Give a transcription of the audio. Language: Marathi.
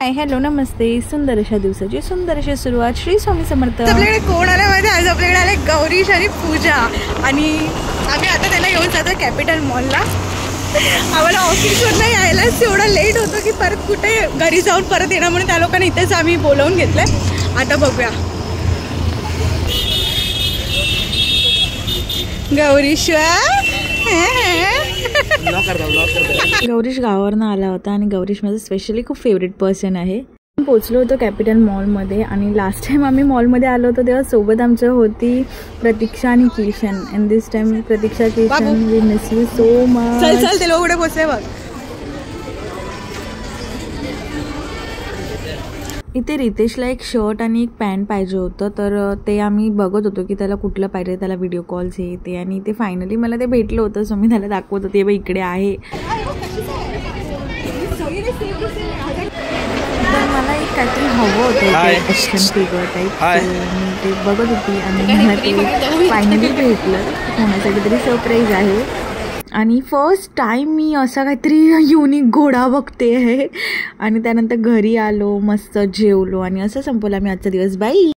हॅलो नमस्ते. सुंदर अशा दिवसाची सुंदर अशी सुरुवात. श्री स्वामी समर्थ. आपल्याकडे कोण आलं माहिती? आज आपल्याकडे आले गौरीश आणि पूजा आणि आम्ही आता त्यांना घेऊन जातो कॅपिटल मॉलला. आम्हाला ऑफिसवरनं यायलाच एवढं लेट होतं की परत कुठे घरी जाऊन परत येणार म्हणून त्या लोकांना इथेच आम्ही बोलावून घेतलंय. आता बघूया गौरीश. गौरीश गावावरनं आला होता आणि गौरीश माझं स्पेशली खूप फेवरेट पर्सन आहे. पोचलो होतो कॅपिटल मॉलमध्ये आणि लास्ट टाइम आम्ही मॉलमध्ये आलो होतो तेव्हा सोबत आमच्या होती प्रतीक्षा आणि Kishan. And this time Pratiksha Kishan we miss you so much. चल चल ते लोक कुठे पोचले बघ. इथे रितेशला एक शर्ट आणि एक पॅन्ट पाहिजे होतं तर ते आम्ही बघत होतो की त्याला कुठलं पाहिजे. त्याला व्हिडिओ कॉल्स हे ते आणि ते फायनली मला ते भेटलं होतं. सो मी त्याला दाखवत होते बघ इकडे आहे. तर मला एक काहीतरी हवं होतं ॲक्शन फिगर टाईप. मी ते बघत होती आणि मला ते फायनली भेटलं. कोणासाठी तरी सरप्राईज आहे आणि फर्स्ट टाइम मी असा काहीतरी युनिक घोडा बघते आहे. आणि त्यानंतर घरी आलो, मस्त जेवलो आणि असं संपवला मी आजचा दिवस. बाई.